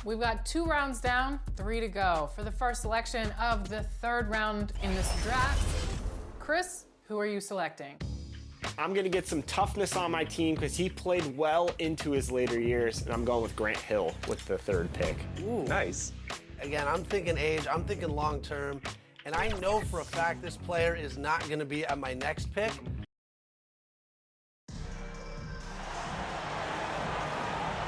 We've got 2 rounds down, 3 to go for the first selection of the 3rd round in this draft. Chris, who are you selecting? I'm going to get some toughness on my team because he played well into his later years, and I'm going with Grant Hill with the 3rd pick. Ooh. Nice. Again, I'm thinking age, I'm thinking long term, and I know for a fact this player is not going to be at my next pick.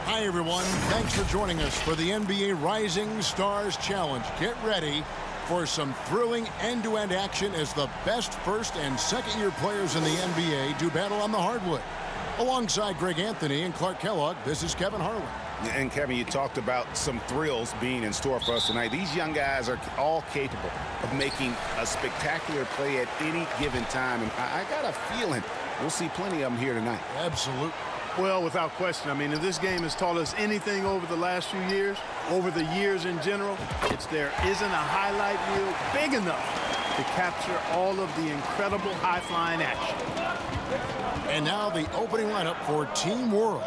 Hi, everyone. Thanks for joining us for the NBA Rising Stars Challenge. Get ready for some thrilling end-to-end action as the best first and second-year players in the NBA do battle on the hardwood. Alongside Greg Anthony and Clark Kellogg, this is Kevin Harlan. And Kevin, you talked about some thrills being in store for us tonight. These young guys are all capable of making a spectacular play at any given time. And I got a feeling we'll see plenty of them here tonight. Absolutely. Well, without question. I mean, if this game has taught us anything over the last few years, over the years in general, it's there isn't a highlight reel big enough to capture all of the incredible high-flying action. And now the opening lineup for Team World.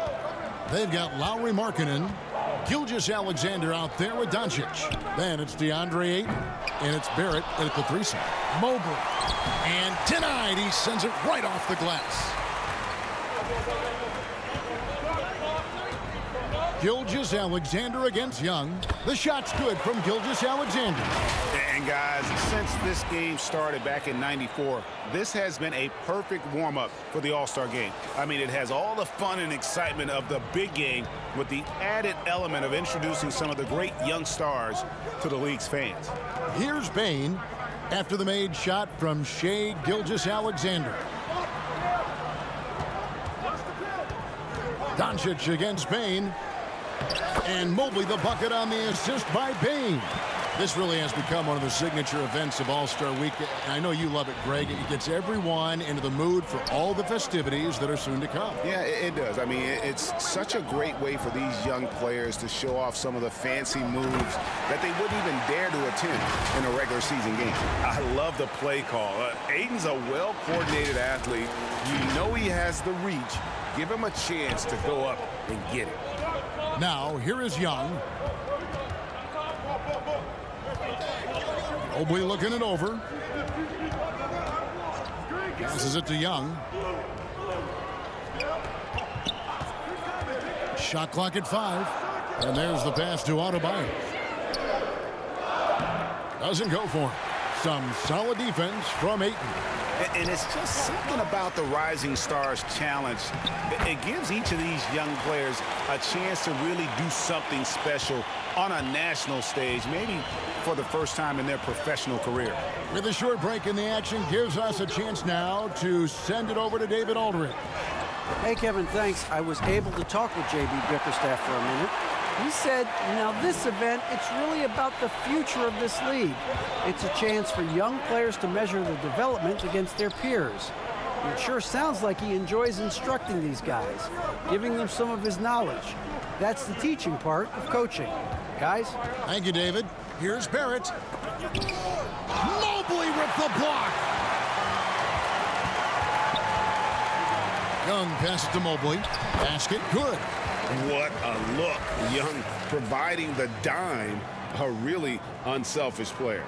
They've got Lauri Markkanen, Gilgeous-Alexander out there with Doncic. Then it's DeAndre Ayton, and it's Barrett at the 3 spot. Mobley. And denied. He sends it right off the glass. Gilgeous-Alexander against Young. The shot's good from Gilgeous-Alexander. And guys, since this game started back in '94, this has been a perfect warm-up for the All-Star game. I mean, it has all the fun and excitement of the big game with the added element of introducing some of the great young stars to the league's fans. Here's Bane after the made shot from Shai Gilgeous-Alexander. Doncic against Bane. And Mobley the bucket on the assist by Bane. This really has become one of the signature events of All-Star Week. And I know you love it, Greg. It gets everyone into the mood for all the festivities that are soon to come. Yeah, it does. I mean, it's such a great way for these young players to show off some of the fancy moves that they wouldn't even dare to attempt in a regular season game. I love the play call. Ayton's a well-coordinated athlete. You know he has the reach. Give him a chance to go up and get it. Now, here is Young. Mobley looking it over. Passes it to Young. Shot clock at 5. And there's the pass to Adebayo. Doesn't go for him. Some solid defense from Ayton. And it's just something about the Rising Stars Challenge. It gives each of these young players a chance to really do something special on a national stage, maybe for the first time in their professional career. With a short break in the action, gives us a chance now to send it over to David Aldridge. Hey, Kevin, thanks. I was able to talk with J.B. Bickerstaff for a minute. He said, now this event, it's really about the future of this league. It's a chance for young players to measure their development against their peers. It sure sounds like he enjoys instructing these guys, giving them some of his knowledge. That's the teaching part of coaching. Guys? Thank you, David. Here's Barrett. Mobley with the block. Young passes to Mobley. Basket good. What a look. Young providing the dime. A really unselfish player.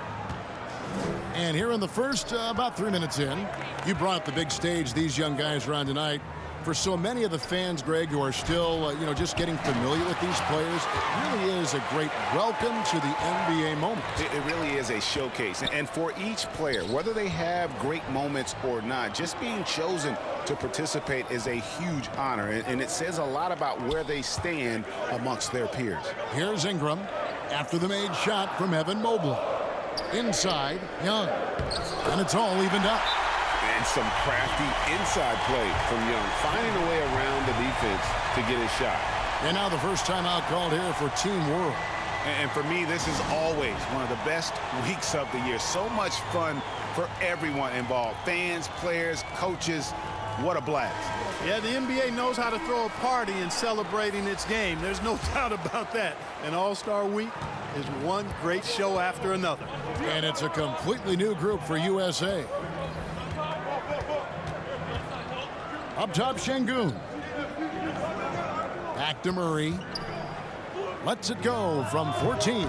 And here in the first, about 3 minutes in, you brought up the big stage these young guys are on tonight. For so many of the fans, Greg, who are still, just getting familiar with these players, it really is a great welcome to the NBA moment. It really is a showcase. And for each player, whether they have great moments or not, just being chosen to participate is a huge honor. And it says a lot about where they stand amongst their peers. Here's Ingram after the made shot from Evan Mobley. Inside, Young. And it's all evened up. And some crafty inside play from Young, finding a way around the defense to get his shot. And now the first timeout called here for Team World. And for me, this is always one of the best weeks of the year. So much fun for everyone involved. Fans, players, coaches. What a blast. Yeah, the NBA knows how to throw a party in celebrating its game. There's no doubt about that. And All-Star Week is one great show after another. And it's a completely new group for USA. Up top, Şengün. Back to Murray. lets it go from 14.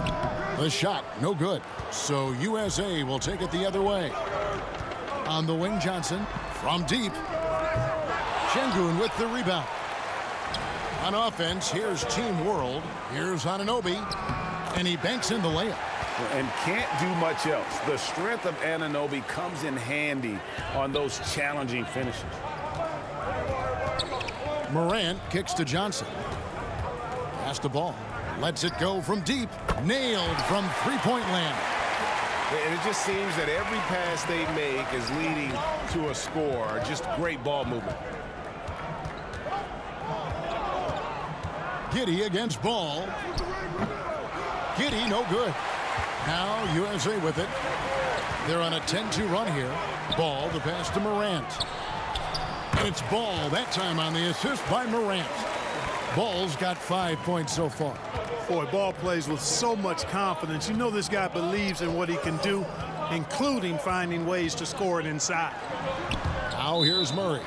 The shot, no good. So USA will take it the other way. On the wing, Johnson from deep. Şengün with the rebound. On offense, here's Team World. Here's Anunoby. And he banks in the layup. And can't do much else. The strength of Anunoby comes in handy on those challenging finishes. Morant kicks to Johnson. Pass the ball. Lets it go from deep. Nailed from three-point land. And it just seems that every pass they make is leading to a score. Just great ball movement. Giddey against Ball. Giddey, no good. Now USA with it. They're on a 10-2 run here. Ball, the pass to Morant. And it's Ball, that time on the assist by Morant. Ball's got 5 points so far. Boy, Ball plays with so much confidence. You know this guy believes in what he can do, including finding ways to score it inside. Now here's Murray.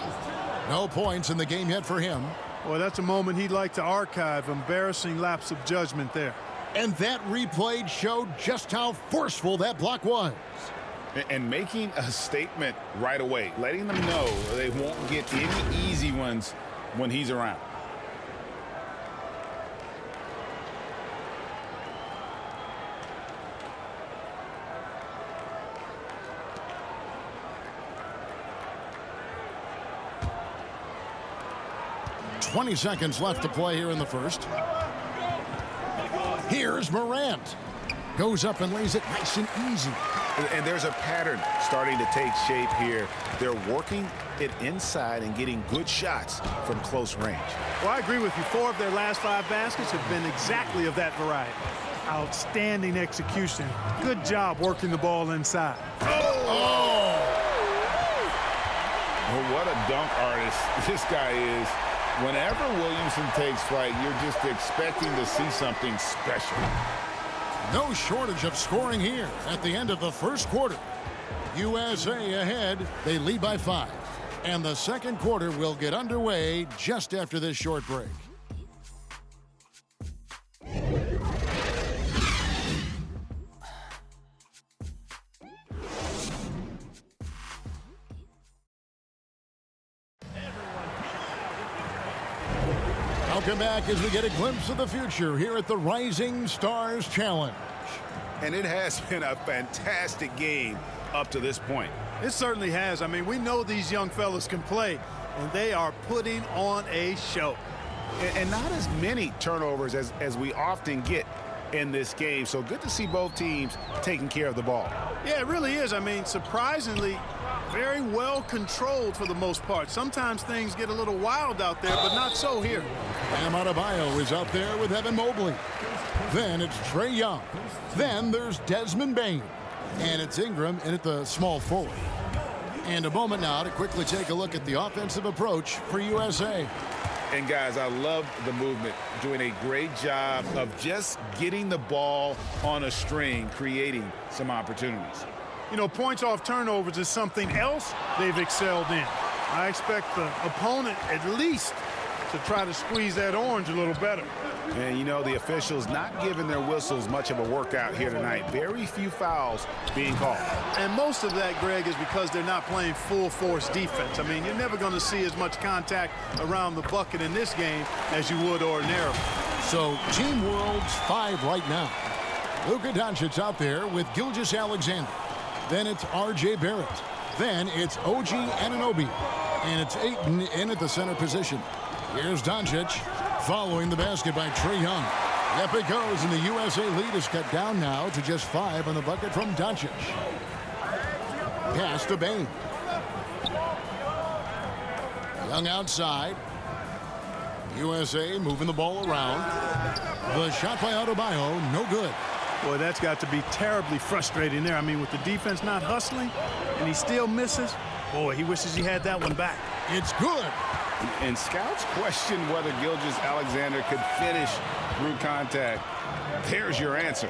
No points in the game yet for him. Boy, that's a moment he'd like to archive. Embarrassing lapse of judgment there. And that replay showed just how forceful that block was. And making a statement right away, letting them know they won't get any easy ones when he's around. .20 seconds left to play here in the first. Here's Morant. Goes up and lays it nice and easy. And there's a pattern starting to take shape here. They're working it inside and getting good shots from close range. Well, I agree with you. 4 of their last 5 baskets have been exactly of that variety. Outstanding execution. Good job working the ball inside. Oh, what a dunk artist this guy is. Whenever Williamson takes flight, you're just expecting to see something special. No shortage of scoring here at the end of the first quarter. USA ahead. They lead by 5. And the second quarter will get underway just after this short break. Welcome back as we get a glimpse of the future here at the Rising Stars Challenge. And it has been a fantastic game up to this point. It certainly has. I mean, we know these young fellas can play, and they are putting on a show. And not as many turnovers as we often get in this game. So good to see both teams taking care of the ball. Yeah, it really is. I mean, surprisingly, very well controlled for the most part. Sometimes things get a little wild out there, but not so here. Bam Adebayo is out there with Evan Mobley. Then it's Trae Young. Then there's Desmond Bane. And it's Ingram in at the small forward. And a moment now to quickly take a look at the offensive approach for USA. And guys, I love the movement, doing a great job of just getting the ball on a string, creating some opportunities. You know, points off turnovers is something else they've excelled in. I expect the opponent at least to try to squeeze that orange a little better. And, you know, the officials not giving their whistles much of a workout here tonight. Very few fouls being called. And most of that, Greg, is because they're not playing full-force defense. I mean, you're never going to see as much contact around the bucket in this game as you would ordinarily. So, Team World's 5 right now. Luka Doncic out there with Gilgeous-Alexander. Then it's R.J. Barrett. Then it's OG Anunoby. And it's Ayton in at the center position. Here's Doncic following the basket by Trae Young. Up it goes, and the USA lead is cut down now to just 5 on the bucket from Doncic. Pass to Bane. Young outside. USA moving the ball around. The shot by Adebayo, no good. Boy, that's got to be terribly frustrating there. I mean, with the defense not hustling and he still misses, boy, he wishes he had that one back. It's good. And scouts question whether Gilgeous-Alexander could finish through contact. There's your answer.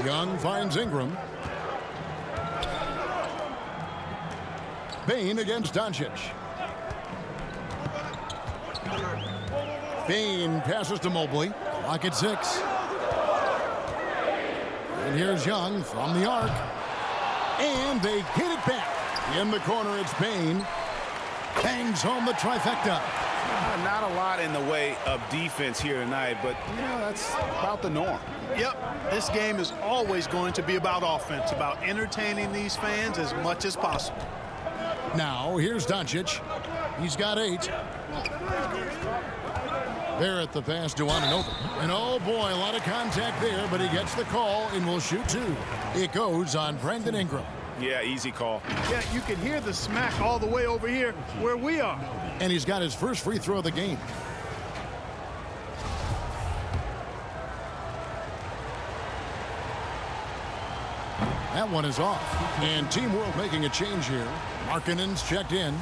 Young finds Ingram. Bane against Doncic. Bain passes to Mobley. Clock at 6. And here's Young from the arc. And they get it back. In the corner, it's Bain. Bangs home the trifecta. Not a lot in the way of defense here tonight, but that's about the norm. Yep, this game is always going to be about offense, about entertaining these fans as much as possible. Now, here's Doncic. He's got 8. Barrett the pass to Anunoby. And oh boy, a lot of contact there, but he gets the call and will shoot 2. It goes on Brandon Ingram. Yeah, easy call. Yeah, you can hear the smack all the way over here where we are. And he's got his first free throw of the game. That one is off. And Team World making a change here. Markkanen's checked in.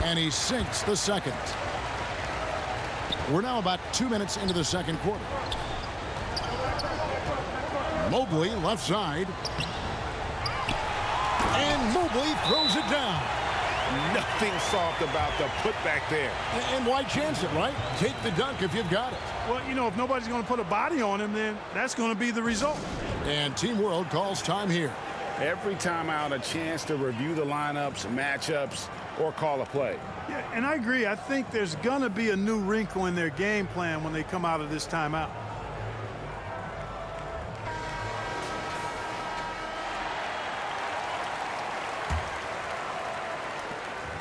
And he sinks the second. We're now about 2 minutes into the second quarter. Mobley left side. And Mobley throws it down. Nothing soft about the putback there. And why chance it, right? Take the dunk if you've got it. Well, if nobody's going to put a body on him, then that's going to be the result. And Team World calls time here. Every time out, a chance to review the lineups, matchups, or call a play. Yeah, and I agree. I think there's going to be a new wrinkle in their game plan when they come out of this timeout.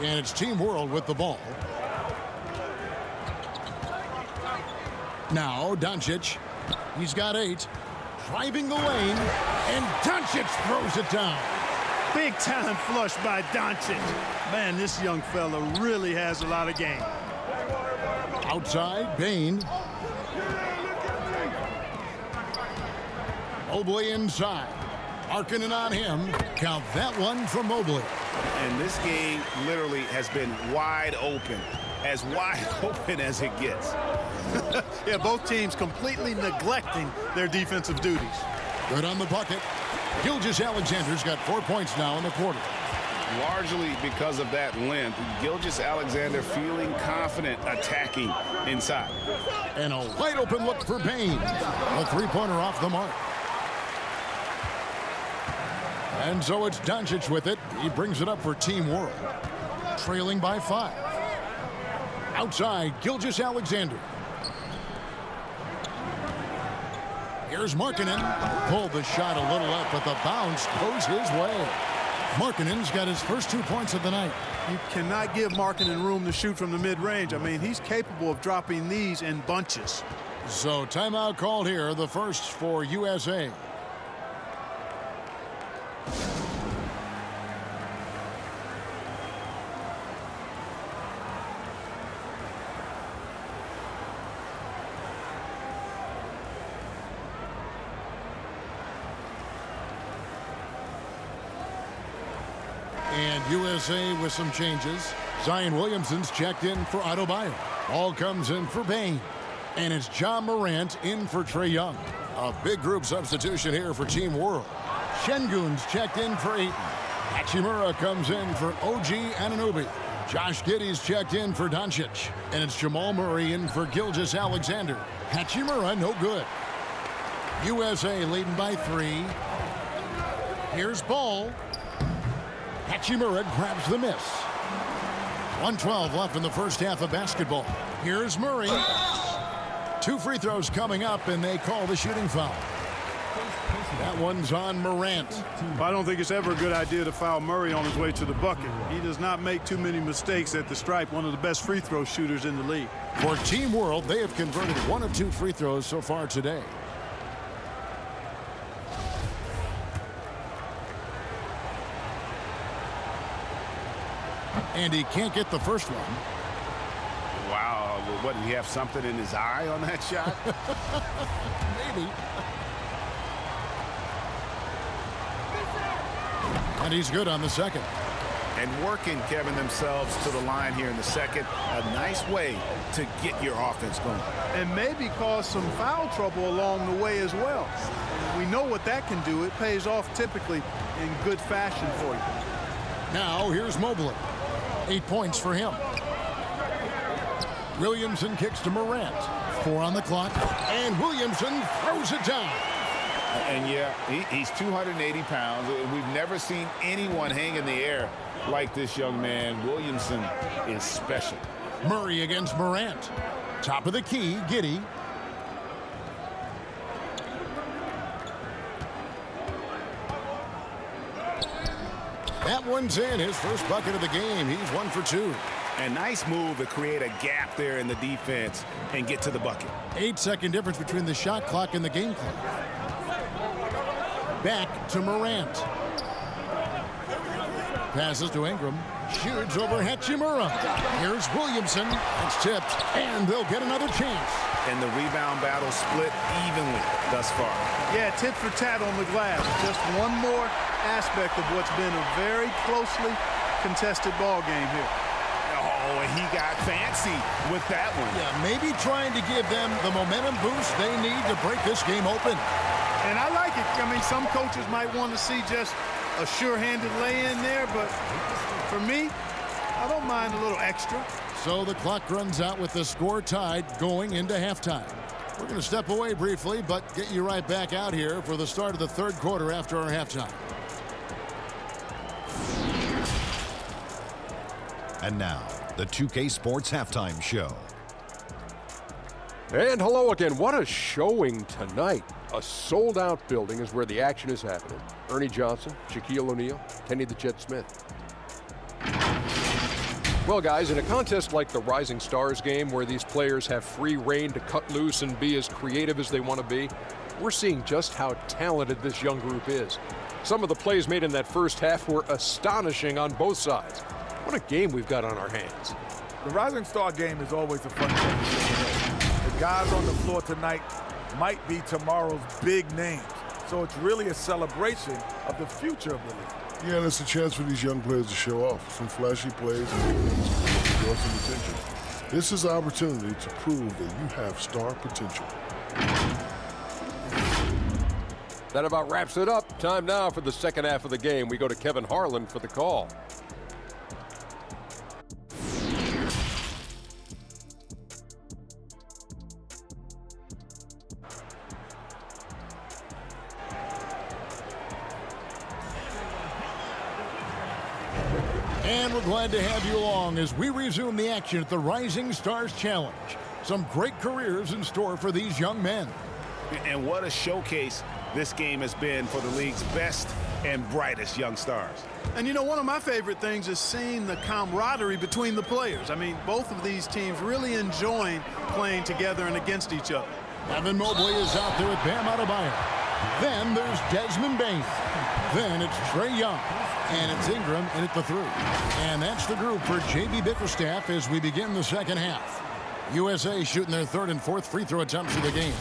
And it's Team World with the ball. Now Doncic. He's got 8. Driving the lane. And Doncic throws it down. Big time flush by Doncic. Man, this young fella really has a lot of game. Outside, Bain. Mobley inside. Markkanen on him. Count that one for Mobley. And this game literally has been wide open. As wide open as it gets. Yeah, both teams completely neglecting their defensive duties. Good on the bucket. Gilgeous-Alexander's got 4 points now in the quarter. Largely because of that length, Gilgeous-Alexander feeling confident attacking inside. And a wide open look for Bain. A three-pointer off the mark. And so it's Doncic with it. He brings it up for Team World. Trailing by 5. Outside, Gilgeous-Alexander. Here's Markkanen. Pulled the shot a little up, but the bounce goes his way. Markkanen's got his first 2 points of the night. You cannot give Markkanen room to shoot from the mid-range. I mean, he's capable of dropping these in bunches. So timeout called here, the first for USA. And USA with some changes. Zion Williamson's checked in for Adebayo. Ball comes in for Bain. And it's John Morant in for Trae Young. A big group substitution here for Team World. Şengün's checked in for Ayton. Hachimura comes in for OG Anunoby. Josh Giddey's checked in for Doncic. And it's Jamal Murray in for Gilgeous-Alexander. Hachimura no good. USA leading by 3. Here's Ball. Hachimura grabs the miss. 1:12 left in the first half of basketball. Here's Murray. 2 free throws coming up, and they call the shooting foul. That one's on Morant. I don't think it's ever a good idea to foul Murray on his way to the bucket. He does not make too many mistakes at the stripe, one of the best free throw shooters in the league. For Team World, they have converted 1 of 2 free throws so far today. And he can't get the first one. Wow, what, did he have something in his eye on that shot? Maybe. And he's good on the second. And working, Kevin, themselves to the line here in the second. A nice way to get your offense going. And maybe cause some foul trouble along the way as well. We know what that can do. It pays off typically in good fashion for you. Now here's Mobley. 8 points for him. Williamson kicks to Morant. 4 on the clock. And Williamson throws it down. And yeah, he's 280 pounds. We've never seen anyone hang in the air like this young man. Williamson is special. Murray against Morant. Top of the key, Giddey. That one's in. His first bucket of the game. He's 1 for 2. A nice move to create a gap there in the defense and get to the bucket. 8-second difference between the shot clock and the game clock. Back to Morant. Passes to Ingram. Shoots over Hachimura. Here's Williamson. It's tipped. And they'll get another chance. And the rebound battle split evenly thus far. Yeah, tit for tat on the glass. Just one more aspect of what's been a very closely contested ball game here. Oh, and he got fancy with that one. Yeah, maybe trying to give them the momentum boost they need to break this game open. And I like it. I mean, some coaches might want to see just a sure-handed lay-in there, but for me, I don't mind a little extra. So the clock runs out with the score tied going into halftime. We're going to step away briefly, but get you right back out here for the start of the third quarter after our halftime. And now, the 2K Sports Halftime Show. And hello again. What a showing tonight. A sold-out building is where the action is happening. Ernie Johnson, Shaquille O'Neal, Kenny the Jet Smith. Well, guys, in a contest like the Rising Stars game, where these players have free reign to cut loose and be as creative as they want to be, we're seeing just how talented this young group is. Some of the plays made in that first half were astonishing on both sides. What a game we've got on our hands. The Rising Star game is always a fun game. The guys on the floor tonight might be tomorrow's big names. So it's really a celebration of the future of the league. Yeah, and it's a chance for these young players to show off some flashy plays and draw some attention. This is an opportunity to prove that you have star potential. That about wraps it up. Time now for the second half of the game. We go to Kevin Harlan for the call. And we're glad to have you along as we resume the action at the Rising Stars Challenge. Some great careers in store for these young men. And what a showcase this game has been for the league's best and brightest young stars. And you know, one of my favorite things is seeing the camaraderie between the players. I mean, both of these teams really enjoying playing together and against each other. Evan Mobley is out there with Bam Adebayo. Then there's Desmond Bain. Then it's Trae Young. And it's Ingram in at the 3. And that's the group for J.B. Bickerstaff as we begin the second half. USA shooting their third and fourth free throw attempts of the game.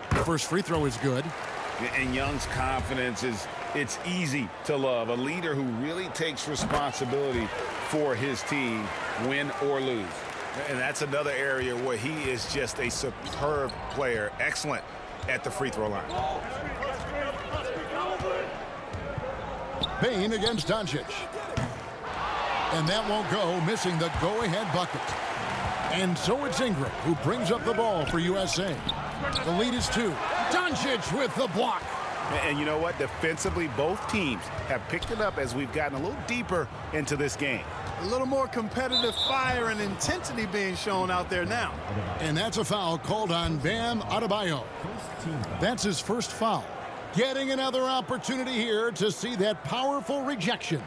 The first free throw is good. And Young's confidence it's easy to love. A leader who really takes responsibility for his team, win or lose. And that's another area where he is just a superb player. Excellent at the free throw line. Bain against Doncic. And that won't go, missing the go-ahead bucket. And so it's Ingram who brings up the ball for USA. The lead is 2. Doncic with the block. And you know what? Defensively, both teams have picked it up as we've gotten a little deeper into this game. A little more competitive fire and intensity being shown out there now. And that's a foul called on Bam Adebayo. That's his first foul. Getting another opportunity here to see that powerful rejection.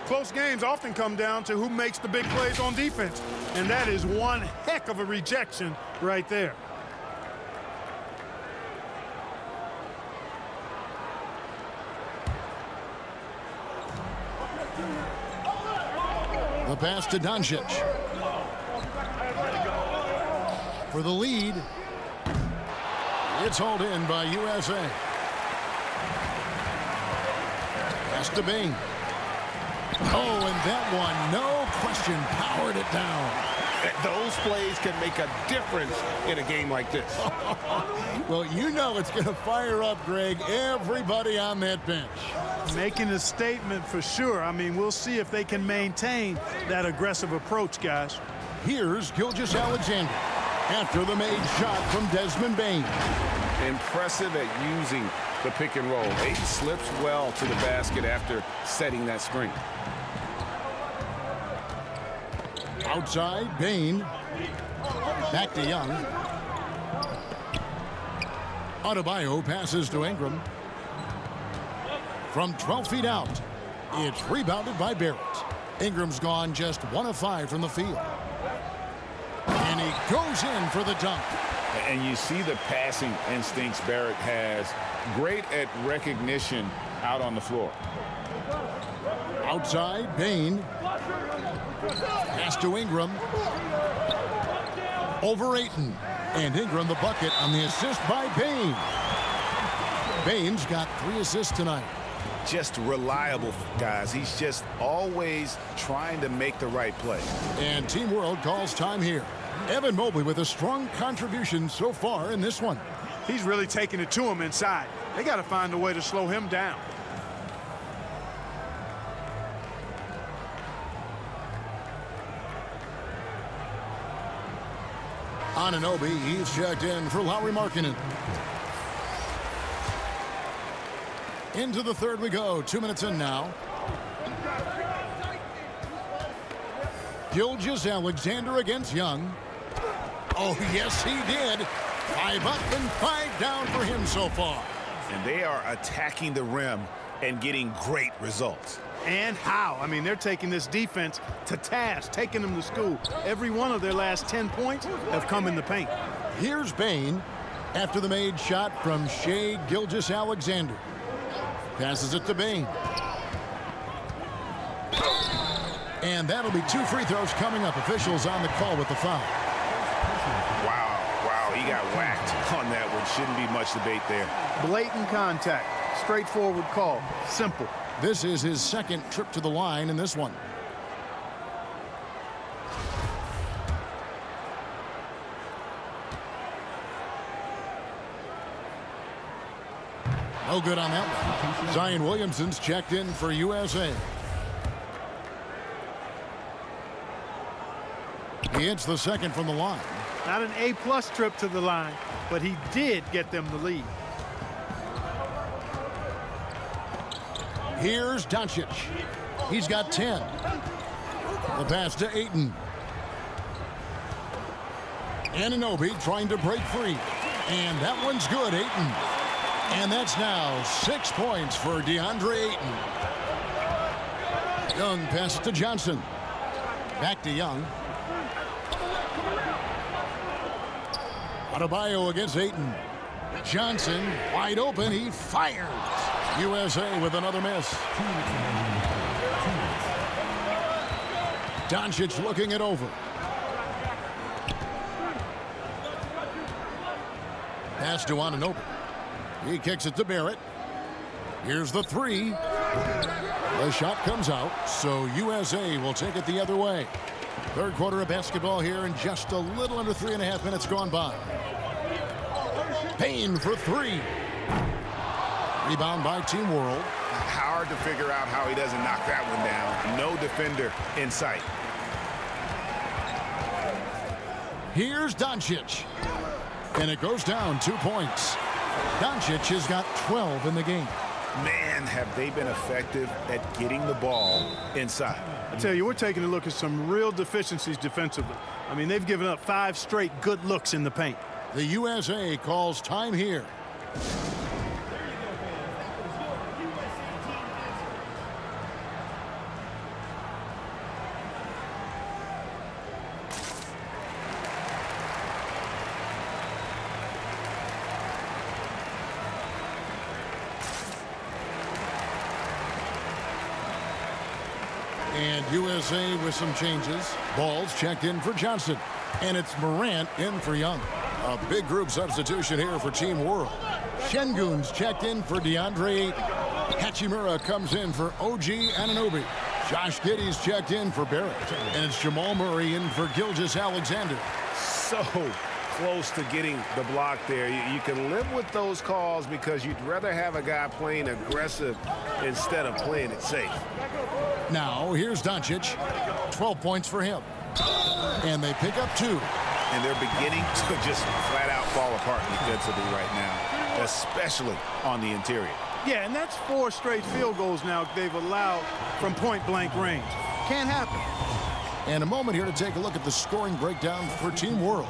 Close games often come down to who makes the big plays on defense. And that is one heck of a rejection right there. The pass to Doncic. For the lead. It's hauled in by USA. Pass to Bing. Oh, and that one, no question, powered it down. Those plays can make a difference in a game like this. Well, you know it's going to fire up, Greg, everybody on that bench. Making a statement for sure. I mean, we'll see if they can maintain that aggressive approach, guys. Here's Gilgeous-Alexander after the made shot from Desmond Bain. Impressive at using the pick and roll. He slips well to the basket after setting that screen. Outside, Bain. Back to Young. Adebayo passes to Ingram. From 12 feet out, it's rebounded by Barrett. Ingram's gone just 1 of 5 from the field. And he goes in for the dunk. And you see the passing instincts Barrett has. Great at recognition out on the floor. Outside, Bain. Pass to Ingram. Over Ayton. And Ingram the bucket on the assist by Bain. Bain's got 3 assists tonight. Just reliable, guys. He's just always trying to make the right play. And Team World calls time here. Evan Mobley with a strong contribution so far in this one. He's really taking it to him inside. They got to find a way to slow him down. Anunoby, he's checked in for Lauri Markkanen. Into the third we go. 2 minutes in now. Gilgeous-Alexander against Young. Oh, yes, he did. 5 up and 5 down for him so far. And they are attacking the rim and getting great results. And how? I mean, they're taking this defense to task, taking them to school. Every one of their last 10 points have come in the paint. Here's Bain after the made shot from Shai Gilgeous-Alexander. Passes it to Bain. And that'll be 2 free throws coming up. Officials on the call with the foul. Wow, he got whacked on that one. Shouldn't be much debate there. Blatant contact. Straightforward call. Simple. This is his second trip to the line in this one. No good on that one. Zion Williamson's checked in for USA. He hits the second from the line. Not an A-plus trip to the line, but he did get them the lead. Here's Doncic. He's got 10. The pass to Ayton. Anunoby trying to break free. And that one's good, Ayton. And that's now 6 points for DeAndre Ayton. Young passes to Johnson. Back to Young. Adebayo against Ayton. Johnson wide open. He fires. USA with another miss. Doncic looking it over. Pass to Anunoby. He kicks it to Barrett. Here's the 3. The shot comes out, so USA will take it the other way. Third quarter of basketball here and just a little under 3.5 minutes gone by. Payne for 3. Rebound by Team World. Hard to figure out how he doesn't knock that one down. No defender in sight. Here's Doncic. And it goes down 2 points. Doncic has got 12 in the game. Man, have they been effective at getting the ball inside. I tell you, we're taking a look at some real deficiencies defensively. I mean, they've given up 5 straight good looks in the paint. The USA calls time here. And USA with some changes. Ball's checked in for Johnson. And it's Morant in for Young. A big group substitution here for Team World. Şengün's checked in for DeAndre Ayton. Hachimura comes in for OG Anunoby. Josh Giddey's checked in for Barrett. And it's Jamal Murray in for Gilgeous Alexander. So close to getting the block there. You can live with those calls because you'd rather have a guy playing aggressive instead of playing it safe. Now, here's Doncic. 12 points for him. And they pick up 2. And they're beginning to just flat out fall apart defensively right now, especially on the interior. Yeah, and that's 4 straight field goals now they've allowed from point-blank range. Can't happen. And a moment here to take a look at the scoring breakdown for Team World.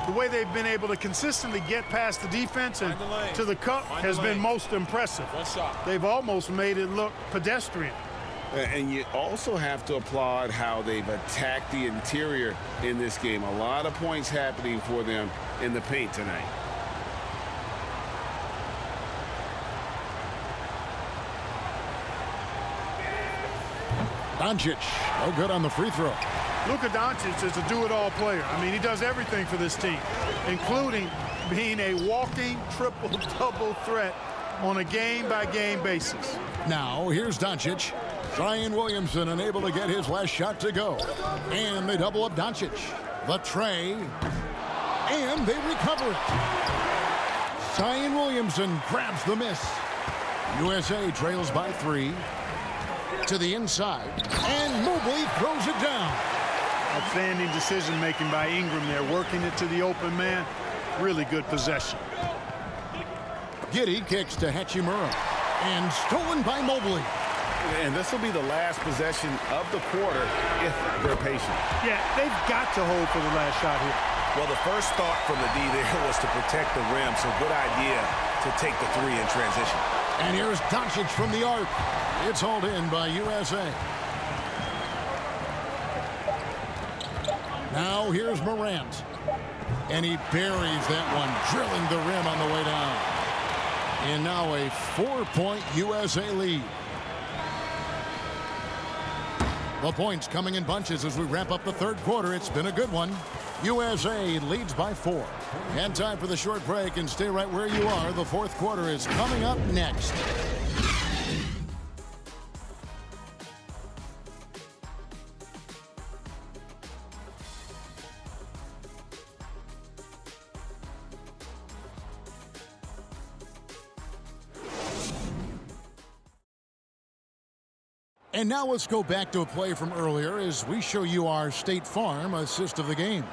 The way they've been able to consistently get past the defense and to the cup has been most impressive. They've almost made it look pedestrian. And you also have to applaud how they've attacked the interior in this game. A lot of points happening for them in the paint tonight. Doncic, no good on the free throw. Luka Doncic is a do-it-all player. I mean, he does everything for this team, including being a walking triple-double threat on a game-by-game basis. Now, here's Doncic. Zion Williamson unable to get his last shot to go. And they double up Doncic. The tray. And they recover it. Zion Williamson grabs the miss. USA trails by 3. To the inside. And Mobley throws it down. Outstanding decision-making by Ingram there, working it to the open man. Really good possession. Giddey kicks to Hachimura. And stolen by Mobley. And this will be the last possession of the quarter if they're patient. Yeah, they've got to hold for the last shot here. Well, the first thought from the D there was to protect the rim, so good idea to take the 3 in transition. And here's Doncic from the arc. It's hauled in by USA. Now here's Morant. And he buries that one, drilling the rim on the way down. And now a 4-point USA lead. The points coming in bunches as we wrap up the third quarter. It's been a good one. USA leads by 4. And time for the short break, and stay right where you are. The fourth quarter is coming up next. And now let's go back to a play from earlier as we show you our State Farm assist of the game.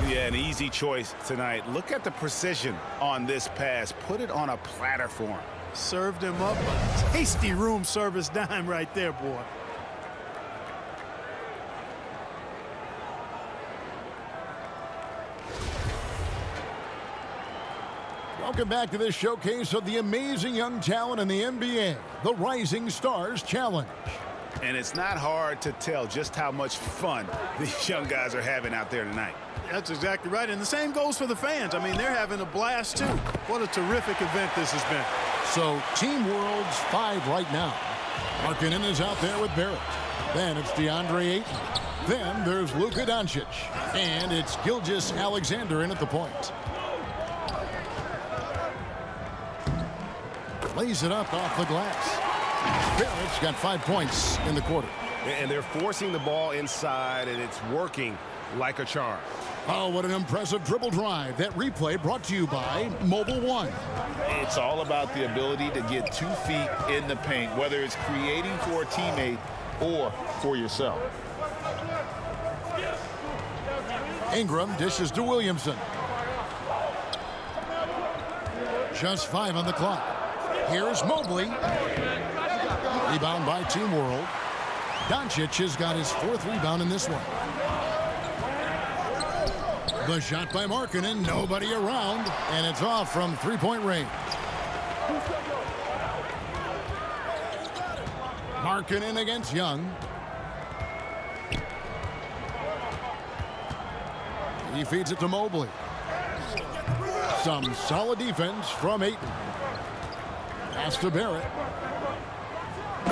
Yeah, an easy choice tonight. Look at the precision on this pass. Put it on a platter for him. Served him up a tasty room service dime right there, boy. Welcome back to this showcase of the amazing young talent in the NBA, the Rising Stars Challenge. And it's not hard to tell just how much fun these young guys are having out there tonight. That's exactly right. And the same goes for the fans. I mean, they're having a blast, too. What a terrific event this has been. So, Team World's 5 right now. Markkanen is out there with Barrett. Then it's DeAndre Ayton. Then there's Luka Doncic. And it's Gilgeous Alexander in at the point. Lays it up off the glass. Barrett's got 5 points in the quarter. And they're forcing the ball inside, and it's working like a charm. Oh, what an impressive dribble drive. That replay brought to you by Mobile One. It's all about the ability to get 2 feet in the paint, whether it's creating for a teammate or for yourself. Ingram dishes to Williamson. Just 5 on the clock. Here's Mobley. Rebound by Team World. Doncic has got his 4th rebound in this one. The shot by Markkanen, nobody around, and it's off from 3-point range. Markkanen against Young. He feeds it to Mobley. Some solid defense from Ayton. Pass to Barrett.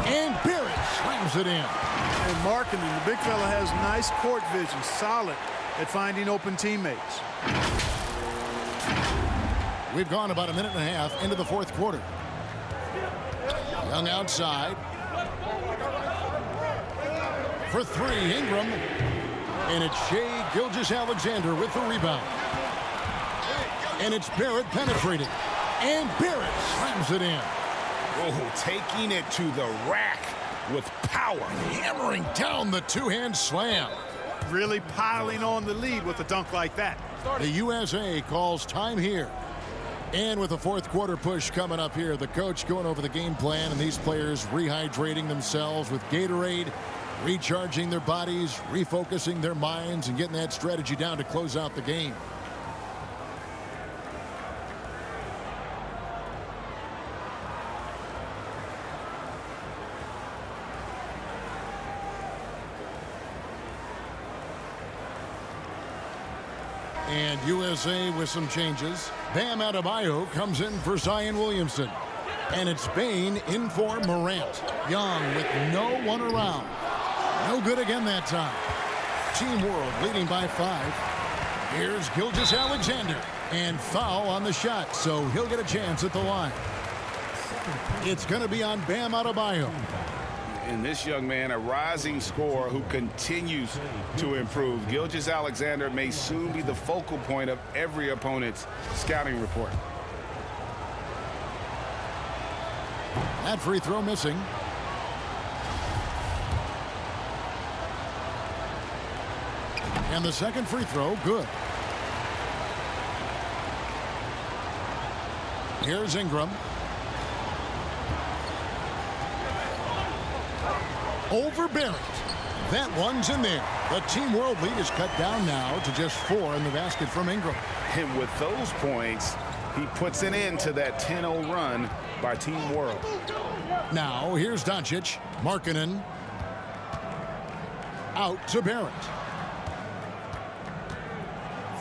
And Barrett slams it in. And Markkanen, the big fella, has nice court vision, solid at finding open teammates. We've gone about a minute and a half into the 4th quarter. Young outside. For three, Ingram. And it's Shai Gilgeous-Alexander with the rebound. And it's Barrett penetrating. And Barrett slams it in. Oh, taking it to the rack with power. Hammering down the two-hand slam. Really piling on the lead with a dunk like that. The USA calls time here. And with the fourth quarter push coming up here, the coach going over the game plan and these players rehydrating themselves with Gatorade, recharging their bodies, refocusing their minds, and getting that strategy down to close out the game. And USA with some changes. Bam Adebayo comes in for Zion Williamson. And it's Bane in for Morant. Young with no one around. No good again that time. Team World leading by 5. Here's Gilgeous-Alexander. And foul on the shot, so he'll get a chance at the line. It's going to be on Bam Adebayo. And this young man, a rising scorer who continues to improve. Gilgeous-Alexander may soon be the focal point of every opponent's scouting report. That free throw missing. And the second free throw, good. Here's Ingram. Over Barrett. That one's in there. The Team World lead is cut down now to just 4 in the basket from Ingram. And with those points, he puts an end to that 10-0 run by Team World. Now, here's Doncic. Markkanen. Out to Barrett.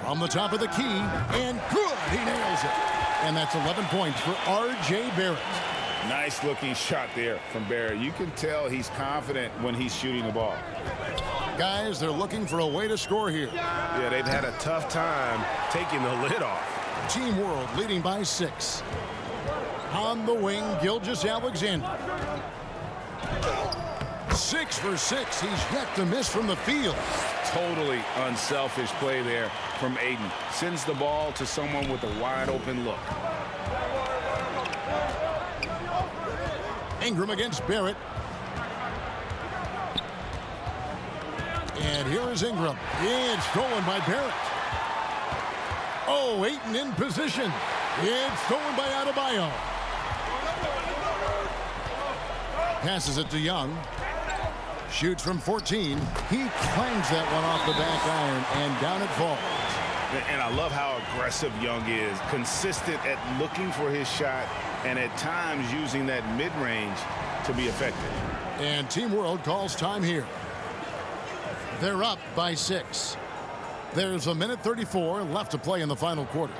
From the top of the key, and good. He nails it. And that's 11 points for R.J. Barrett. Nice looking shot there from Barrett. You can tell he's confident when he's shooting the ball. Guys, they're looking for a way to score here. Yeah, they've had a tough time taking the lid off. Team World leading by 6. On the wing, Gilgeous-Alexander. 6 for 6. He's yet to miss from the field. Totally unselfish play there from Aiden. Sends the ball to someone with a wide open look. Ingram against Barrett. And here is Ingram. It's stolen by Barrett. Oh, Ayton in position. It's stolen by Adebayo. Passes it to Young. Shoots from 14. He clangs that one off the back iron, and down it falls. And I love how aggressive Young is. Consistent at looking for his shot, and at times using that mid-range to be effective. And Team World calls time here. They're up by 6. There's 1:34 left to play in the final quarter.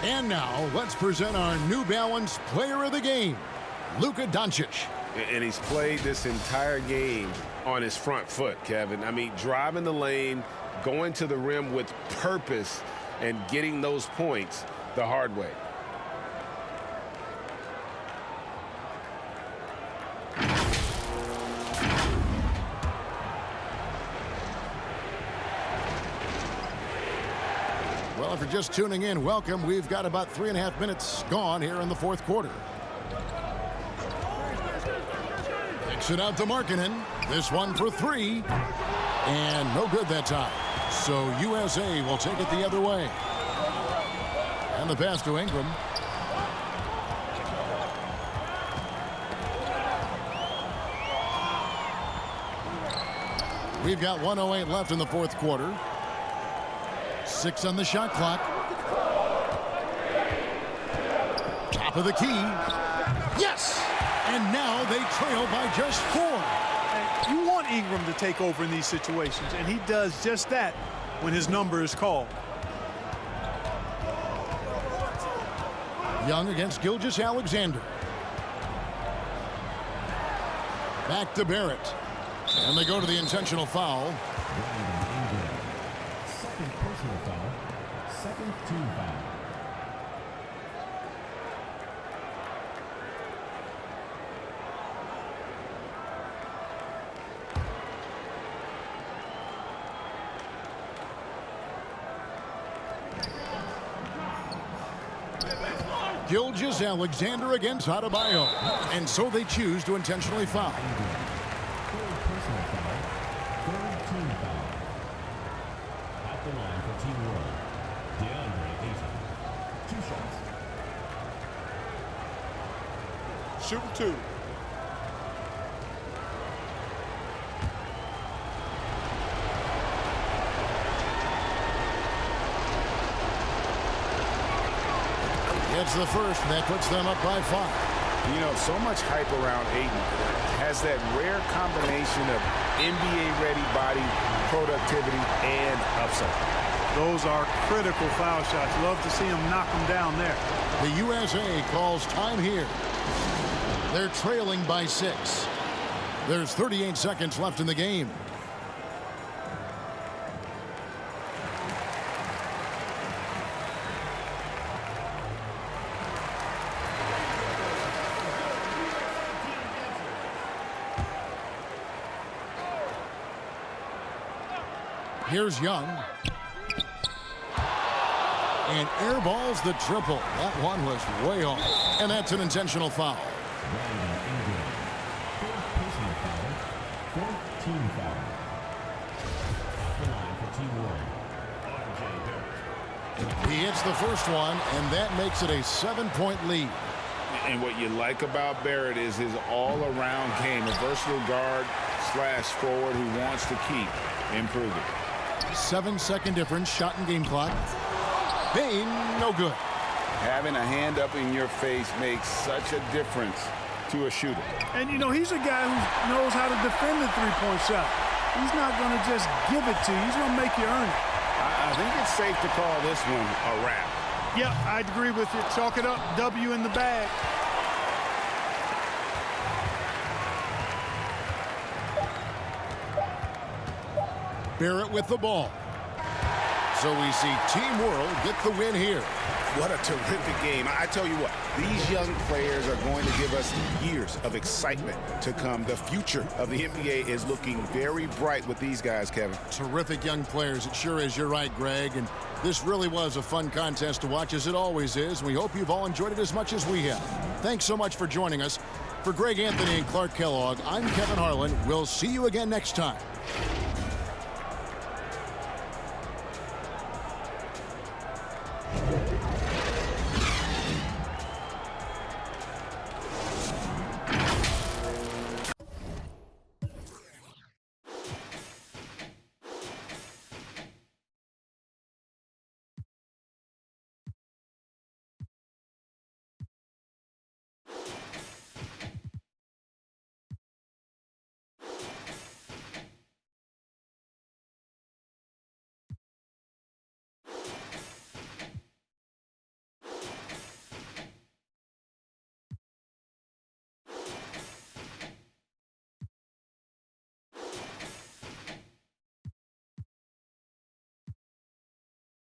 And now, let's present our New Balance Player of the Game, Luka Doncic. And he's played this entire game on his front foot, Kevin. I mean, driving the lane, going to the rim with purpose, and getting those points the hard way. Well, if you're just tuning in, welcome. We've got about 3.5 minutes gone here in the fourth quarter. Kicks it out to Markkanen. This one for 3. And no good that time. So USA will take it the other way. And the pass to Ingram. We've got 1:08 left in the fourth quarter. 6 on the shot clock. Top of the key. Yes! And now they trail by just 4. You want Ingram to take over in these situations, and he does just that when his number is called. Young against Gilgeous-Alexander. Back to Barrett. And they go to the intentional foul. Second personal foul. Second team foul. Gilgeous-Alexander against Adebayo. And so they choose to intentionally foul. Third personal foul. Third team foul. At the line for Team World, DeAndre Ayton. 2 shots. Shooting 2. Gets the first, and that puts them up by 5. You know, so much hype around Ayton. Has that rare combination of NBA-ready body, productivity, and upside. Those are critical foul shots. Love to see him knock them down there. The USA calls time here. They're trailing by 6. There's 38 seconds left in the game. Here's Young. And airballs the triple. That one was way off. And that's an intentional foul. Fourth personal foul. Fourth team foul. At the line for Team World, RJ Barrett. He hits the first one, and that makes it a 7-point lead. And what you like about Barrett is his all-around game, a versatile guard / forward who wants to keep improving. 7-second difference, shot and game clock. Payne, no good. Having a hand up in your face makes such a difference to a shooter. And, you know, he's a guy who knows how to defend the three-point shot. He's not going to just give it to you. He's going to make you earn it. I think it's safe to call this one a wrap. Yeah, I'd agree with you. Chalk it up. W in the bag. Barrett with the ball. So we see Team World get the win here. What a terrific game. I tell you what, these young players are going to give us years of excitement to come. The future of the NBA is looking very bright with these guys, Kevin. Terrific young players. It sure is. You're right, Greg. And this really was a fun contest to watch, as it always is. We hope you've all enjoyed it as much as we have. Thanks so much for joining us. For Greg Anthony and Clark Kellogg, I'm Kevin Harlan. We'll see you again next time.